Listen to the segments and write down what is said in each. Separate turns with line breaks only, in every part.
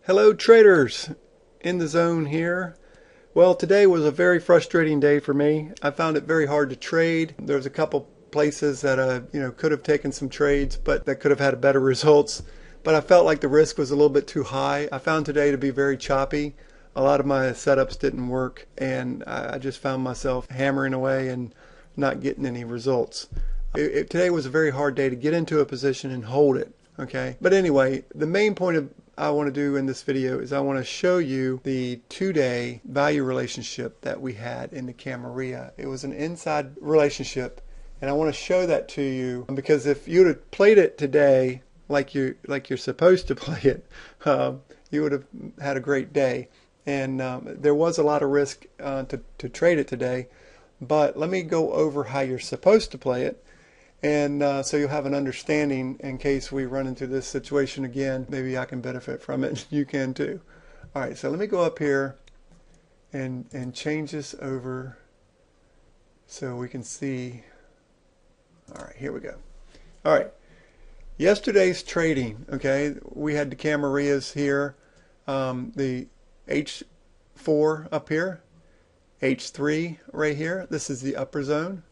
Hello traders, in the zone here. Well, today was a very frustrating day for me. I found it very hard to trade. There's a couple places that could have taken some trades, but that could have had better results. But I felt like the risk was a little bit too high. I found today to be very choppy. A lot of my setups didn't work, and I just found myself hammering away and not getting any results. Today was a very hard day to get into a position and hold it. Okay, but anyway, the main point of I want to do in this video is I want to show you the 2-day value relationship that we had in the camarilla. It was an inside relationship, and I want to show that to you because if you'd have played it today like you're supposed to play it, you would have had a great day. And there was a lot of risk to trade it today, but let me go over how you're supposed to play it. And so you'll have an understanding in case we run into this situation again. Maybe I can benefit from it. You can too. All right, so let me go up here and change this over so we can see. All right, here we go. All right, yesterday's trading, okay, we had the camarillas here, the H4 up here, H3 right here. This is the upper zone.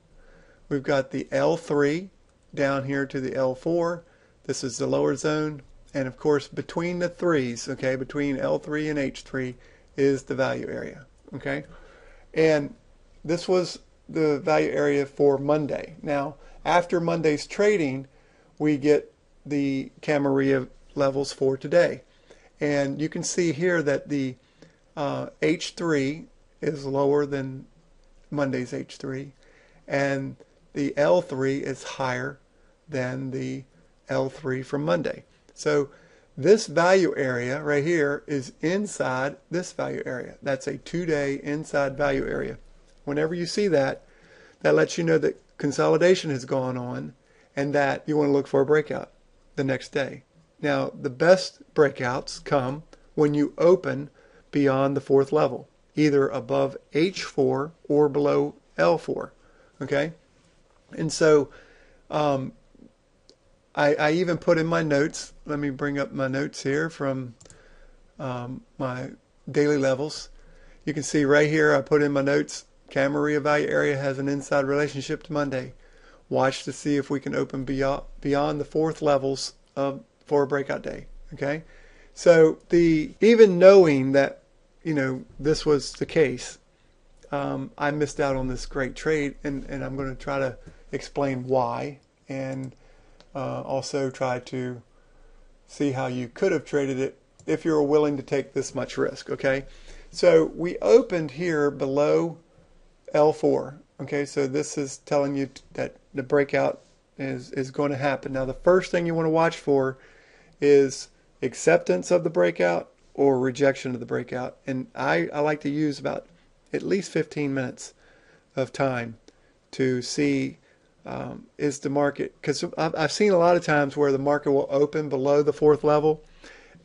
We've got the L3 down here to the L4. This is the lower zone. And of course, between the threes, okay, between L3 and H3 is the value area, okay? And this was the value area for Monday. Now, after Monday's trading, we get the camarilla levels for today. And you can see here that the H3 is lower than Monday's H3. And the L3 is higher than the L3 from Monday. So this value area right here is inside this value area. That's a 2-day inside value area. Whenever you see that, that lets you know that consolidation has gone on and that you want to look for a breakout the next day. Now, the best breakouts come when you open beyond the fourth level, either above H4 or below L4. Okay? And so I even put in my notes, let me bring up my notes here from my daily levels. You can see right here I put in my notes, camarilla value area has an inside relationship to Monday. Watch to see if we can open beyond the fourth levels for a breakout day. Okay, so even knowing that this was the case, I missed out on this great trade, and I'm going to try to explain why, and also try to see how you could have traded it if you were willing to take this much risk. Okay, so we opened here below L4. Okay, so this is telling you that the breakout is going to happen. Now, the first thing you want to watch for is acceptance of the breakout or rejection of the breakout, and I like to use about at least 15 minutes of time to see is the market, because I've seen a lot of times where the market will open below the fourth level.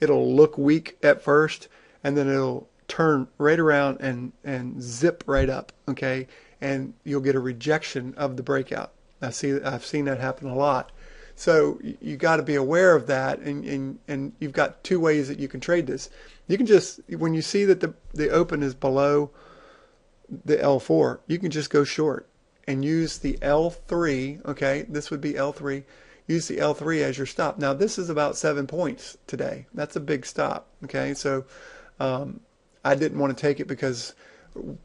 It'll look weak at first, and then it'll turn right around and zip right up, okay, and you'll get a rejection of the breakout. I've seen that happen a lot. So you got to be aware of that, and you've got two ways that you can trade this. You can just, when you see that the open is below the L4, you can just go short and use the L3. Okay, this would be L3. Use the L3 as your stop. Now, this is about 7 points today. That's a big stop. Okay, so I didn't want to take it because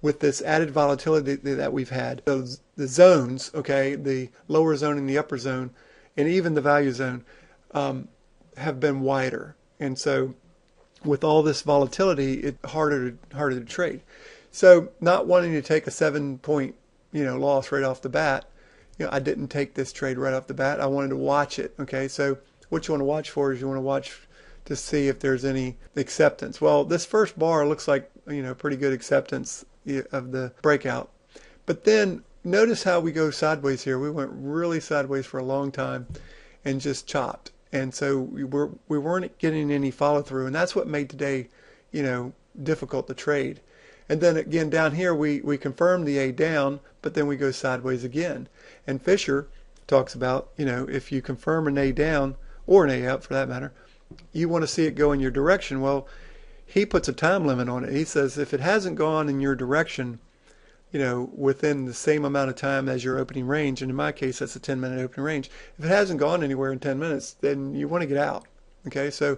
with this added volatility that we've had, the zones, okay, the lower zone and the upper zone, and even the value zone have been wider. And so with all this volatility, it's harder to trade. So not wanting to take a 7-point loss right off the bat, I didn't take this trade right off the bat. I wanted to watch it. Okay, so what you want to watch for is you want to watch to see if there's any acceptance. Well, this first bar looks like pretty good acceptance of the breakout, but then notice how we go sideways here. We went really sideways for a long time and just chopped, and so we weren't getting any follow through, and that's what made today difficult to trade. And then again down here we confirm the A down, but then we go sideways again. And Fisher talks about if you confirm an A down or an A up for that matter, you want to see it go in your direction. Well, he puts a time limit on it. He says if it hasn't gone in your direction, within the same amount of time as your opening range, and in my case, that's a 10-minute opening range. If it hasn't gone anywhere in 10 minutes, then you want to get out. Okay, so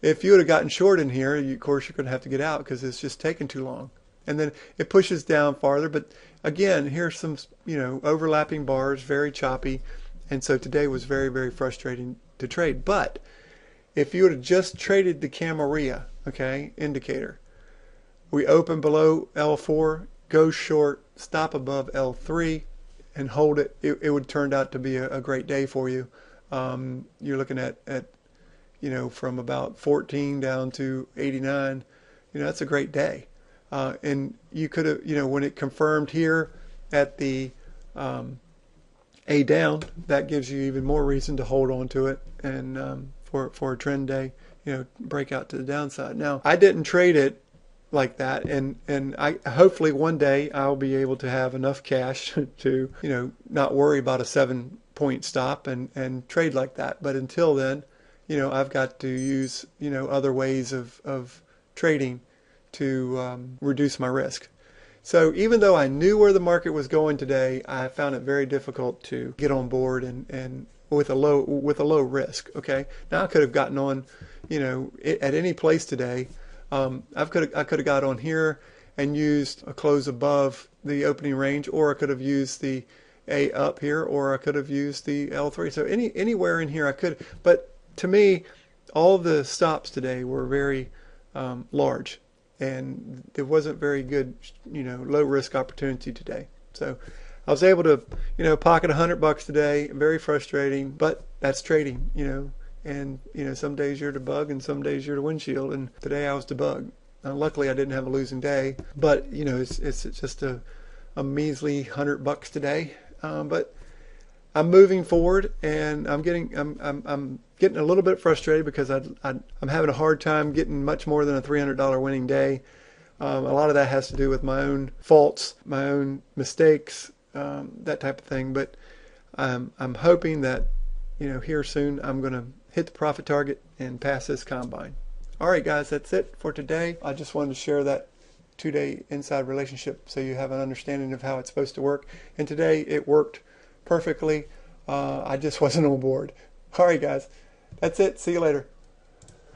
if you would have gotten short in here, of course, you're going to have to get out because it's just taking too long. And then it pushes down farther. But again, here's some, overlapping bars, very choppy. And so today was very, very frustrating to trade. But if you would have just traded the camarilla, okay, indicator, we open below L4, go short, stop above L3, and hold it, it would turn out to be a great day for you. You're looking at from about 14 down to 89. That's a great day. And you could have, when it confirmed here at the A down, that gives you even more reason to hold on to it and for a trend day, break out to the downside. Now, I didn't trade it like that, and I hopefully one day I'll be able to have enough cash to not worry about a 7-point stop and trade like that. But until then, I've got to use other ways of trading to reduce my risk. So even though I knew where the market was going today, I found it very difficult to get on board and with a low risk. Okay, now I could have gotten on at any place today. I could have got on here and used a close above the opening range, or I could have used the A up here, or I could have used the L3. So anywhere in here I could. But to me, all the stops today were very large, and it wasn't very good, low risk opportunity today. So I was able to, pocket $100 today. Very frustrating, but that's trading, And some days you're to bug, and some days you're to windshield. And today I was to bug. Luckily, I didn't have a losing day, but it's just a measly $100 today. But I'm moving forward, and I'm getting a little bit frustrated because I'm having a hard time getting much more than a $300 winning day. A lot of that has to do with my own faults, my own mistakes, that type of thing. But I'm hoping that here soon I'm going to hit the profit target and pass this combine. All right, guys, that's it for today. I just wanted to share that 2-day inside relationship so you have an understanding of how it's supposed to work. And today it worked perfectly. I just wasn't on board. All right, guys, that's it. See you later.